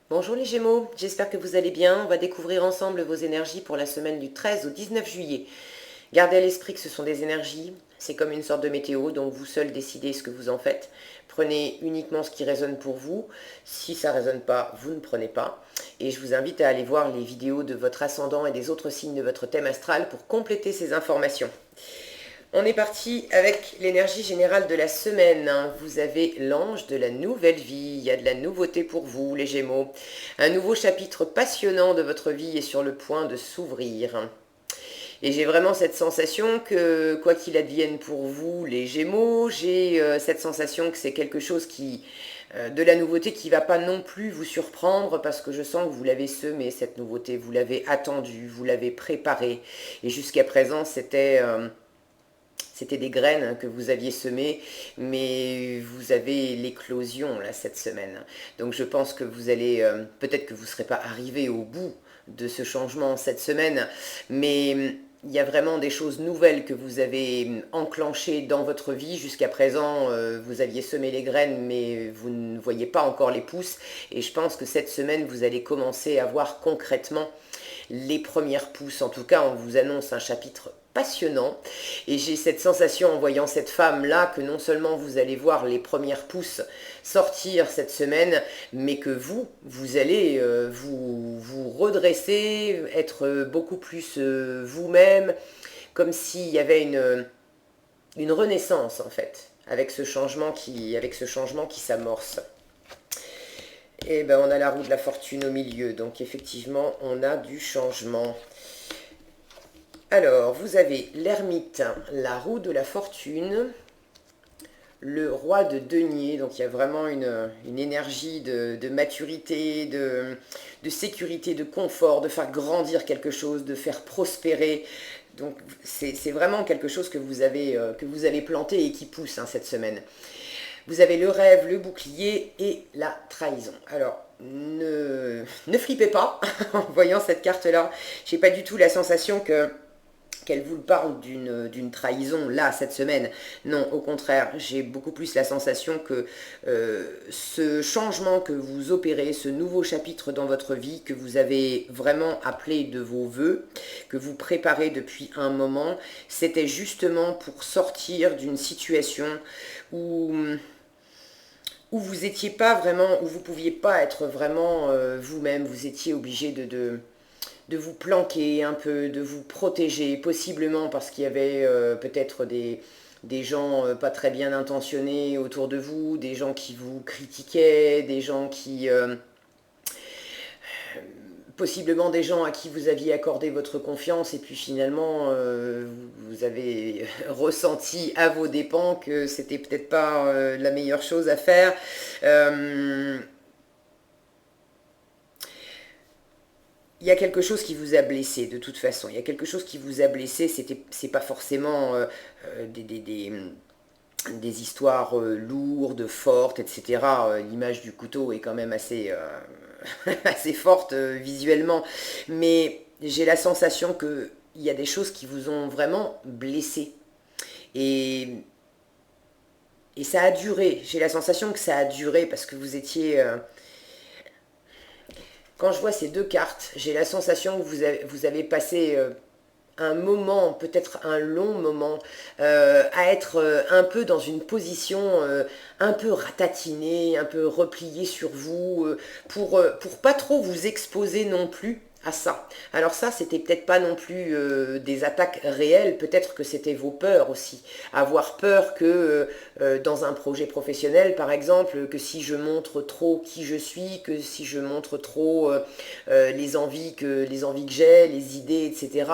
Bonjour les Gémeaux, j'espère que vous allez bien. On va découvrir ensemble vos énergies pour la semaine du 13 au 19 juillet. Gardez à l'esprit que ce sont des énergies, c'est comme une sorte de météo, donc vous seul décidez ce que vous en faites. Prenez uniquement ce qui résonne pour vous. Si ça ne résonne pas, vous ne prenez pas. Et je vous invite à aller voir les vidéos de votre ascendant et des autres signes de votre thème astral pour compléter ces informations. On est parti avec l'énergie générale de la semaine. Vous avez l'ange de la nouvelle vie. Il y a de la nouveauté pour vous, les Gémeaux. Un nouveau chapitre passionnant de votre vie est sur le point de s'ouvrir. Et j'ai vraiment cette sensation que, quoi qu'il advienne pour vous, les Gémeaux, j'ai cette sensation que c'est quelque chose de la nouveauté qui ne va pas non plus vous surprendre parce que je sens que vous l'avez semé, cette nouveauté. Vous l'avez attendue, vous l'avez préparée. Et jusqu'à présent, c'était des graines que vous aviez semées, mais vous avez l'éclosion là cette semaine. Donc je pense que vous allez, peut-être que vous ne serez pas arrivé au bout de ce changement cette semaine, mais il y a vraiment des choses nouvelles que vous avez enclenchées dans votre vie. Jusqu'à présent, vous aviez semé les graines, mais vous ne voyez pas encore les pousses. Et je pense que cette semaine, vous allez commencer à voir concrètement les premières pousses. En tout cas, on vous annonce un chapitre passionnant et j'ai cette sensation en voyant cette femme là que non seulement vous allez voir les premières pousses sortir cette semaine, mais que vous allez vous redresser, être beaucoup plus vous-même, comme s'il y avait une renaissance en fait avec ce changement qui s'amorce. Et ben on a la roue de la fortune au milieu, donc effectivement on a du changement. Alors, vous avez l'ermite, la roue de la fortune, le roi de denier, donc il y a vraiment une énergie de maturité, de sécurité, de confort, de faire grandir quelque chose, de faire prospérer. Donc c'est vraiment quelque chose que vous avez planté et qui pousse cette semaine. Vous avez le rêve, le bouclier et la trahison. Alors, ne flippez pas en voyant cette carte-là. Je n'ai pas du tout la sensation qu'elle vous parle d'une trahison là cette semaine. Non, au contraire, j'ai beaucoup plus la sensation que ce changement que vous opérez, ce nouveau chapitre dans votre vie que vous avez vraiment appelé de vos voeux, que vous préparez depuis un moment, c'était justement pour sortir d'une situation où vous étiez pas vraiment, où vous pouviez pas être vraiment vous-même, vous étiez obligé de vous planquer un peu, de vous protéger, possiblement parce qu'il y avait peut-être des gens pas très bien intentionnés autour de vous, des gens qui vous critiquaient, des gens possiblement des gens à qui vous aviez accordé votre confiance et puis finalement vous avez ressenti à vos dépens que c'était peut-être pas la meilleure chose à faire. Il y a quelque chose qui vous a blessé de toute façon. Il y a quelque chose qui vous a blessé. C'est pas forcément des histoires lourdes, fortes, etc. L'image du couteau est quand même assez, assez forte visuellement. Mais j'ai la sensation qu'il y a des choses qui vous ont vraiment blessé. Et, et ça a duré. J'ai la sensation que ça a duré parce que vous étiez... quand je vois ces deux cartes, j'ai la sensation que vous avez passé un moment, peut-être un long moment, à être un peu dans une position un peu ratatinée, un peu repliée sur vous, pour pas trop vous exposer non plus à ça. Alors ça, c'était peut-être pas non plus des attaques réelles, peut-être que c'était vos peurs aussi. Avoir peur que dans un projet professionnel, par exemple, que si je montre trop qui je suis, que si je montre trop les envies que j'ai, les idées, etc.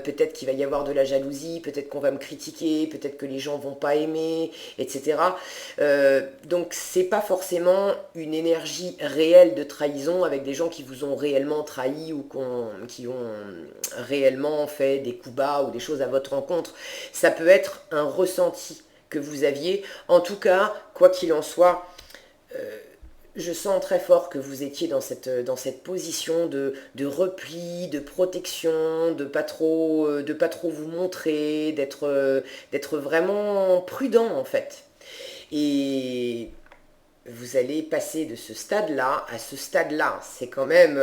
Peut-être qu'il va y avoir de la jalousie, peut-être qu'on va me critiquer, peut-être que les gens vont pas aimer, etc. Donc c'est pas forcément une énergie réelle de trahison avec des gens qui vous ont réellement trahi ou qui ont réellement fait des coups bas ou des choses à votre rencontre. Ça peut être un ressenti que vous aviez. En tout cas, quoi qu'il en soit, je sens très fort que vous étiez dans cette position de repli, de protection, de pas trop vous montrer, d'être vraiment prudent en fait. Et vous allez passer de ce stade-là à ce stade-là. C'est quand même,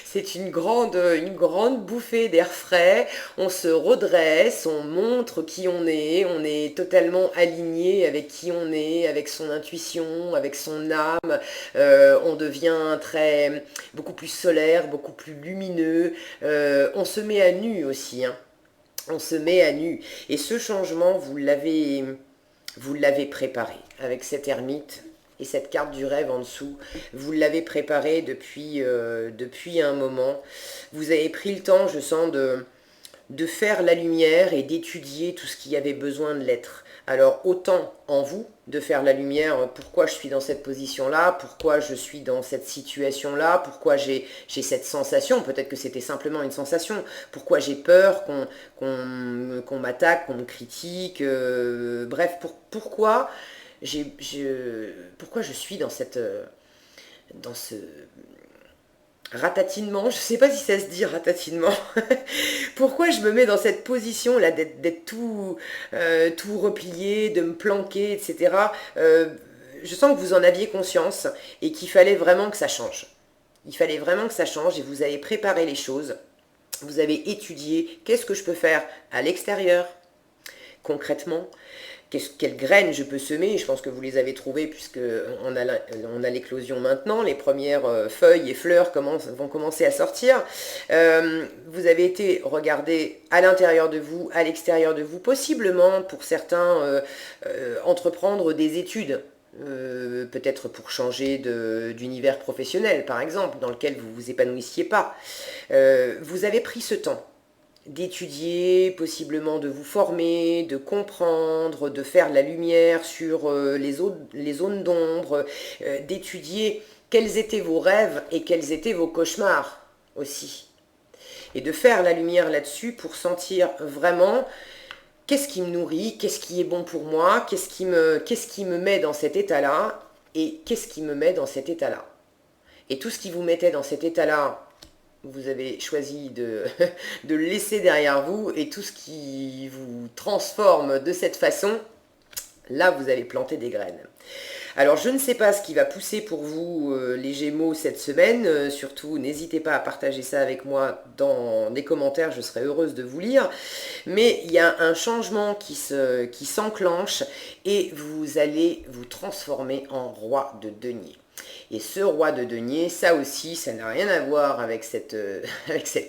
c'est une grande bouffée d'air frais. On se redresse, on montre qui on est totalement aligné avec qui on est, avec son intuition, avec son âme. On devient beaucoup plus solaire, beaucoup plus lumineux. On se met à nu aussi, hein. On se met à nu. Et ce changement, vous l'avez préparé avec cette ermite et cette carte du rêve en dessous. Vous l'avez préparé depuis un moment. Vous avez pris le temps, je sens, de faire la lumière et d'étudier tout ce qui avait besoin de l'être. Alors autant en vous de faire la lumière, pourquoi je suis dans cette position-là, pourquoi je suis dans cette situation-là, pourquoi j'ai cette sensation, peut-être que c'était simplement une sensation, pourquoi j'ai peur qu'on m'attaque, qu'on me critique, bref, pourquoi pourquoi je suis dans ce ratatinement, je ne sais pas si ça se dit ratatinement, pourquoi je me mets dans cette position là d'être tout replié, de me planquer, etc. Je sens que vous en aviez conscience et qu'il fallait vraiment que ça change. Il fallait vraiment que ça change et vous avez préparé les choses, vous avez étudié qu'est-ce que je peux faire à l'extérieur, concrètement, quelles graines je peux semer. Je pense que vous les avez trouvées puisque on a l'éclosion maintenant. Les premières feuilles et fleurs vont commencer à sortir. Vous avez été regarder à l'intérieur de vous, à l'extérieur de vous, possiblement pour certains entreprendre des études. Peut-être pour changer d'univers professionnel, par exemple, dans lequel vous ne vous épanouissiez pas. Vous avez pris ce temps d'étudier, possiblement de vous former, de comprendre, de faire la lumière sur les zones d'ombre, d'étudier quels étaient vos rêves et quels étaient vos cauchemars aussi. Et de faire la lumière là-dessus pour sentir vraiment qu'est-ce qui me nourrit, qu'est-ce qui est bon pour moi, qu'est-ce qui me met dans cet état-là et qu'est-ce qui me met dans cet état-là. Et tout ce qui vous mettait dans cet état-là, vous avez choisi de le laisser derrière vous, et tout ce qui vous transforme de cette façon, là vous allez planter des graines. Alors je ne sais pas ce qui va pousser pour vous les Gémeaux cette semaine, surtout n'hésitez pas à partager ça avec moi dans les commentaires, je serai heureuse de vous lire, mais il y a un changement qui s'enclenche et vous allez vous transformer en roi de denier. Et ce roi de denier, ça aussi, ça n'a rien à voir avec cette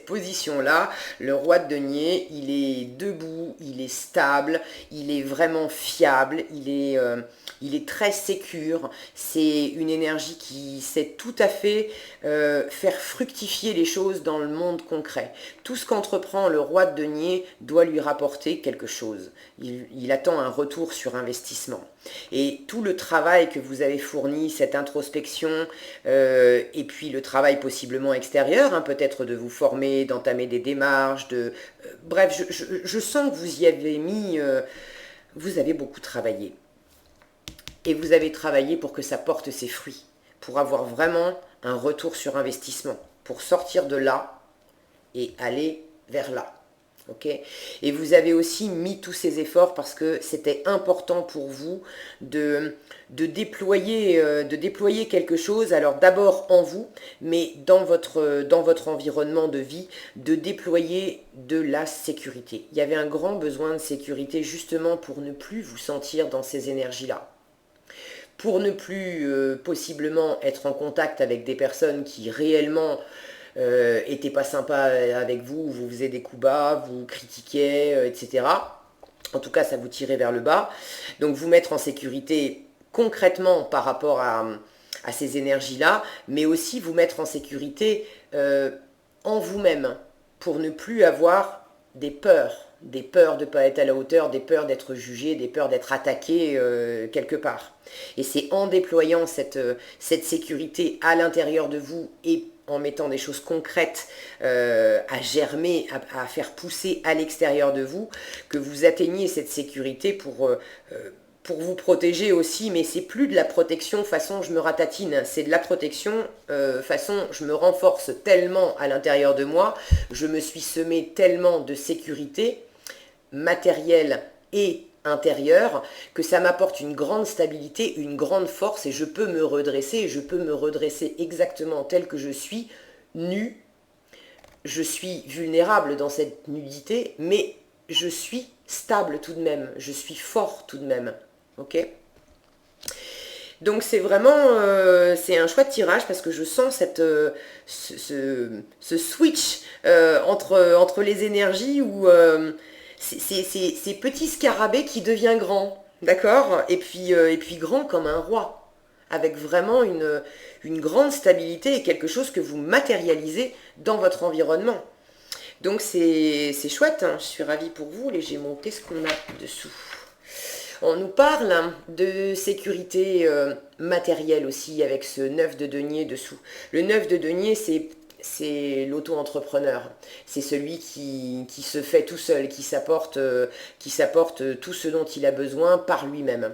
position-là. Le roi de denier, il est debout, il est stable, il est vraiment fiable, il est très sécure. C'est une énergie qui sait tout à fait faire fructifier les choses dans le monde concret. Tout ce qu'entreprend le roi de denier doit lui rapporter quelque chose. Il attend un retour sur investissement. Et tout le travail que vous avez fourni, cette introspection, et puis le travail possiblement extérieur, hein, peut-être de vous former, d'entamer des démarches, bref, je sens que vous y avez vous avez beaucoup travaillé. Et vous avez travaillé pour que ça porte ses fruits, pour avoir vraiment un retour sur investissement, pour sortir de là et aller vers là. Okay. Et vous avez aussi mis tous ces efforts parce que c'était important pour vous de déployer quelque chose, alors d'abord en vous, mais dans votre environnement de vie, de déployer de la sécurité. Il y avait un grand besoin de sécurité justement pour ne plus vous sentir dans ces énergies-là. Pour ne plus possiblement être en contact avec des personnes qui réellement était pas sympa avec vous, vous faisiez des coups bas, vous critiquiez, etc. En tout cas, ça vous tirait vers le bas. Donc vous mettre en sécurité concrètement par rapport à ces énergies-là, mais aussi vous mettre en sécurité en vous-même, pour ne plus avoir des peurs de ne pas être à la hauteur, des peurs d'être jugé, des peurs d'être attaqué quelque part. Et c'est en déployant cette sécurité à l'intérieur de vous et en mettant des choses concrètes à germer, à faire pousser à l'extérieur de vous, que vous atteignez cette sécurité pour vous protéger aussi, mais c'est plus de la protection façon je me ratatine, c'est de la protection façon je me renforce tellement à l'intérieur de moi, je me suis semé tellement de sécurité matérielle et intérieur, que ça m'apporte une grande stabilité, une grande force et je peux me redresser et je peux me redresser exactement tel que je suis, nu. Je suis vulnérable dans cette nudité, mais je suis stable tout de même, je suis fort tout de même. Ok? Donc c'est vraiment c'est un chouette tirage parce que je sens ce switch entre les énergies où c'est petit scarabée qui devient grand, d'accord? Et puis grand comme un roi, avec vraiment une grande stabilité et quelque chose que vous matérialisez dans votre environnement. Donc c'est chouette, hein. Je suis ravie pour vous les Gémeaux. Qu'est-ce qu'on a dessous? On nous parle de sécurité matérielle aussi avec ce 9 de denier dessous. Le 9 de denier, c'est l'auto-entrepreneur. C'est celui qui se fait tout seul, qui s'apporte tout ce dont il a besoin par lui-même.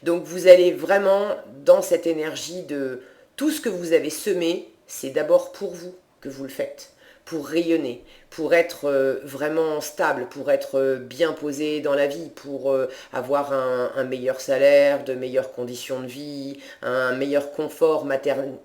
Donc vous allez vraiment dans cette énergie de tout ce que vous avez semé, c'est d'abord pour vous que vous le faites, pour rayonner, pour être vraiment stable, pour être bien posé dans la vie, pour avoir un meilleur salaire, de meilleures conditions de vie, un meilleur confort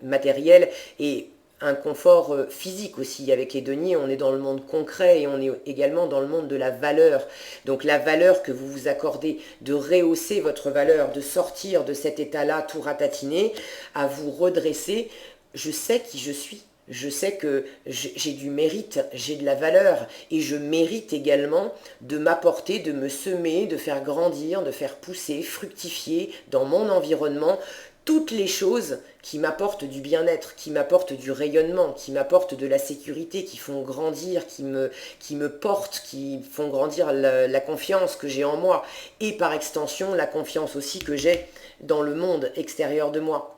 matériel et un confort physique aussi. Avec les deniers, on est dans le monde concret et on est également dans le monde de la valeur. Donc la valeur que vous vous accordez, de rehausser votre valeur, de sortir de cet état-là tout ratatiné, à vous redresser. Je sais qui je suis. Je sais que j'ai du mérite, j'ai de la valeur et je mérite également de m'apporter, de me semer, de faire grandir, de faire pousser, fructifier dans mon environnement toutes les choses qui m'apportent du bien-être, qui m'apportent du rayonnement, qui m'apportent de la sécurité, qui font grandir, qui me portent, qui font grandir la confiance que j'ai en moi et par extension la confiance aussi que j'ai dans le monde extérieur de moi.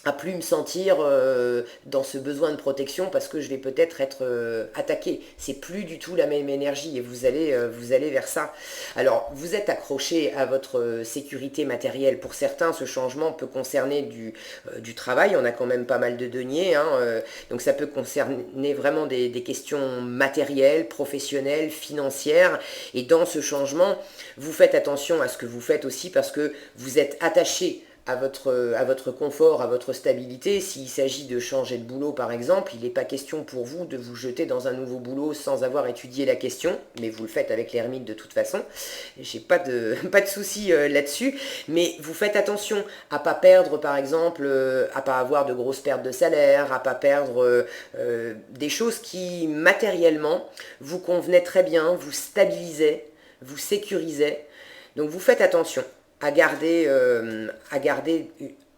À plus me sentir dans ce besoin de protection parce que je vais peut-être être attaqué. C'est plus du tout la même énergie et vous allez vers ça. Alors, vous êtes accroché à votre sécurité matérielle. Pour certains, ce changement peut concerner du travail. On a quand même pas mal de deniers, hein, donc ça peut concerner vraiment des questions matérielles, professionnelles, financières. Et dans ce changement, vous faites attention à ce que vous faites aussi parce que vous êtes attaché à votre confort, à votre stabilité. S'il s'agit de changer de boulot par exemple, il n'est pas question pour vous de vous jeter dans un nouveau boulot sans avoir étudié la question, mais vous le faites avec l'ermite de toute façon. J'ai pas de souci là-dessus, mais vous faites attention à pas perdre par exemple, à pas avoir de grosses pertes de salaire, à pas perdre des choses qui matériellement vous convenaient très bien, vous stabilisaient, vous sécurisaient. Donc vous faites attention à garder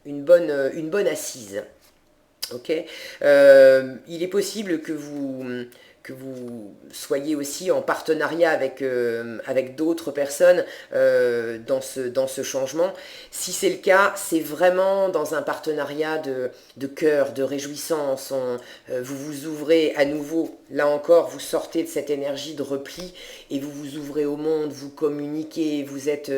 une bonne assise. Ok. Il est possible que vous soyez aussi en partenariat avec d'autres personnes dans ce changement. Si c'est le cas, c'est vraiment dans un partenariat de cœur, de réjouissance. Vous vous ouvrez à nouveau, là encore, vous sortez de cette énergie de repli et vous vous ouvrez au monde, vous communiquez, vous êtes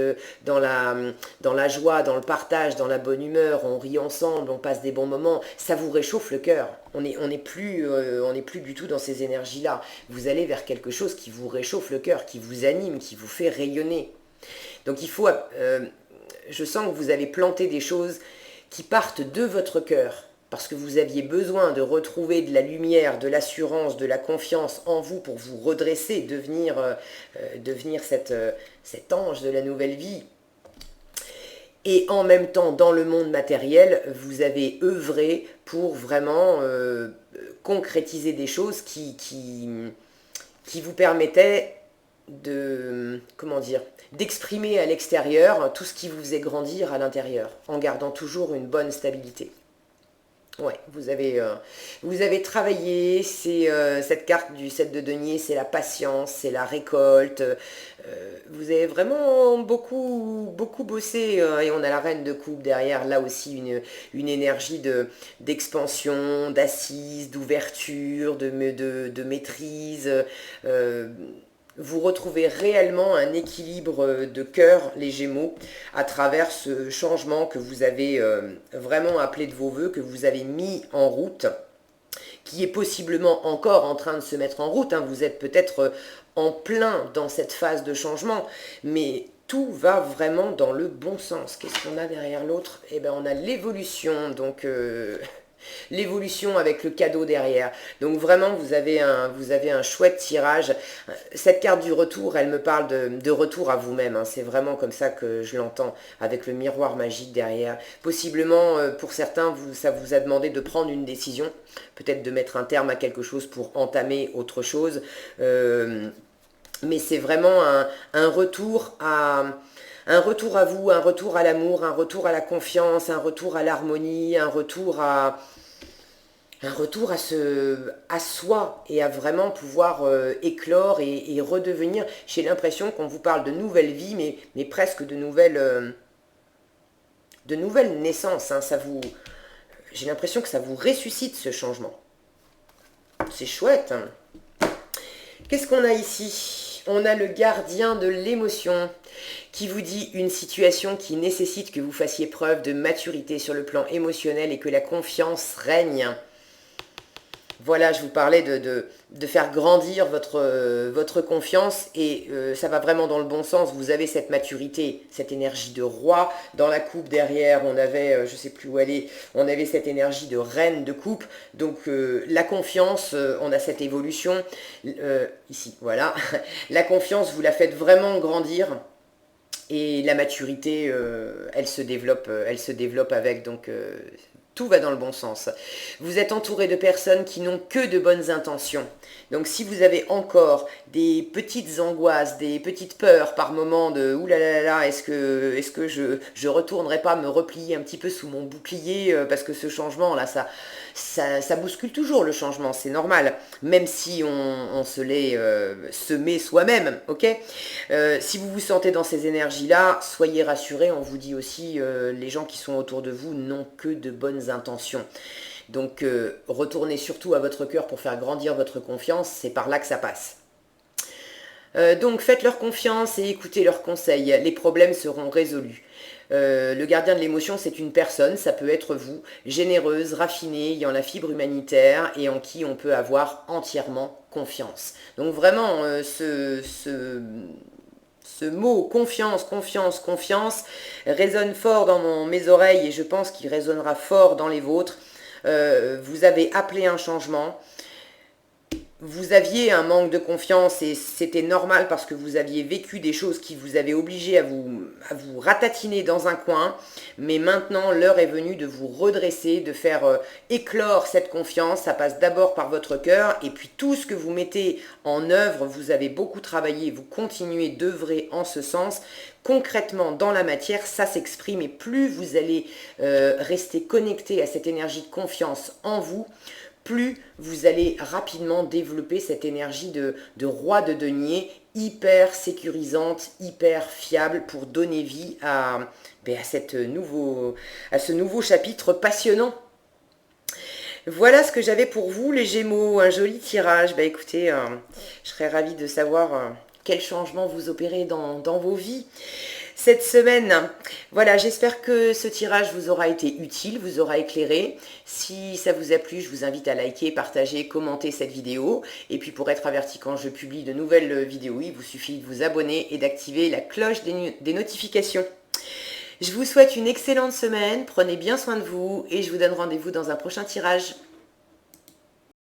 dans la joie, dans le partage, dans la bonne humeur, on rit ensemble, on passe des bons moments, ça vous réchauffe le cœur. On n'est plus du tout dans ces énergies-là. Vous allez vers quelque chose qui vous réchauffe le cœur, qui vous anime, qui vous fait rayonner. Donc je sens que vous avez planté des choses qui partent de votre cœur, parce que vous aviez besoin de retrouver de la lumière, de l'assurance, de la confiance en vous pour vous redresser, devenir cet ange de la nouvelle vie. Et en même temps, dans le monde matériel, vous avez œuvré pour vraiment concrétiser des choses qui vous permettaient d'exprimer à l'extérieur tout ce qui vous faisait grandir à l'intérieur, en gardant toujours une bonne stabilité. Ouais, vous avez travaillé, cette carte du 7 de denier, c'est la patience, c'est la récolte. Vous avez vraiment beaucoup bossé et on a la reine de coupe derrière, là aussi une énergie d'expansion, d'assise, d'ouverture, de maîtrise. Vous retrouvez réellement un équilibre de cœur, les Gémeaux, à travers ce changement que vous avez vraiment appelé de vos voeux, que vous avez mis en route, qui est possiblement encore en train de se mettre en route. Hein. Vous êtes peut-être en plein dans cette phase de changement, mais tout va vraiment dans le bon sens. Qu'est-ce qu'on a derrière l'autre? Eh bien, on a l'évolution, donc l'évolution avec le cadeau derrière. Donc vraiment, vous avez un chouette tirage. Cette carte du retour, elle me parle de retour à vous-même. Hein. C'est vraiment comme ça que je l'entends, avec le miroir magique derrière. Possiblement, pour certains, ça vous a demandé de prendre une décision, peut-être de mettre un terme à quelque chose pour entamer autre chose. Mais c'est vraiment un retour à... Un retour à vous, un retour à l'amour, un retour à la confiance, un retour à l'harmonie, un retour à soi et à vraiment pouvoir éclore et redevenir. J'ai l'impression qu'on vous parle de nouvelle vie, mais presque de nouvelles naissances. Hein. J'ai l'impression que ça vous ressuscite ce changement. C'est chouette. Hein. Qu'est-ce qu'on a ici? On a le gardien de l'émotion qui vous dit une situation qui nécessite que vous fassiez preuve de maturité sur le plan émotionnel et que la confiance règne. Voilà, je vous parlais de faire grandir votre confiance et ça va vraiment dans le bon sens. Vous avez cette maturité, cette énergie de roi. Dans la coupe derrière, on avait, je ne sais plus où elle est, on avait cette énergie de reine de coupe. Donc la confiance, on a cette évolution. Ici, voilà. La confiance, vous la faites vraiment grandir. Et la maturité, elle se développe avec. Donc tout va dans le bon sens. Vous êtes entouré de personnes qui n'ont que de bonnes intentions. Donc si vous avez encore des petites angoisses, des petites peurs par moment de oulala, est-ce que je retournerai pas me replier un petit peu sous mon bouclier parce que ce changement là, ça bouscule toujours le changement, c'est normal. Même si on se l'est semé soi-même, ok. Si vous vous sentez dans ces énergies-là, soyez rassurés, on vous dit aussi, les gens qui sont autour de vous n'ont que de bonnes intentions. Donc retournez surtout à votre cœur pour faire grandir votre confiance, c'est par là que ça passe. Donc faites leur confiance et écoutez leurs conseils, les problèmes seront résolus. Le gardien de l'émotion, c'est une personne, ça peut être vous, généreuse, raffinée, ayant la fibre humanitaire et en qui on peut avoir entièrement confiance. Donc vraiment, ce mot confiance, confiance, confiance résonne fort dans mes oreilles et je pense qu'il résonnera fort dans les vôtres. Vous avez appelé un changement. Vous aviez un manque de confiance et c'était normal parce que vous aviez vécu des choses qui vous avaient obligé à vous ratatiner dans un coin. Mais maintenant, l'heure est venue de vous redresser, de faire éclore cette confiance. Ça passe d'abord par votre cœur et puis tout ce que vous mettez en œuvre, vous avez beaucoup travaillé, vous continuez d'œuvrer en ce sens. Concrètement, dans la matière, ça s'exprime et plus vous allez rester connecté à cette énergie de confiance en vous, plus vous allez rapidement développer cette énergie de roi de denier hyper sécurisante, hyper fiable pour donner vie à ce nouveau chapitre passionnant. Voilà ce que j'avais pour vous les Gémeaux, un joli tirage. Écoutez, je serais ravie de savoir quel changement vous opérez dans vos vies cette semaine. Voilà, j'espère que ce tirage vous aura été utile, vous aura éclairé. Si ça vous a plu, je vous invite à liker, partager, commenter cette vidéo. Et puis pour être averti quand je publie de nouvelles vidéos, il vous suffit de vous abonner et d'activer la cloche des notifications. Je vous souhaite une excellente semaine, prenez bien soin de vous et je vous donne rendez-vous dans un prochain tirage.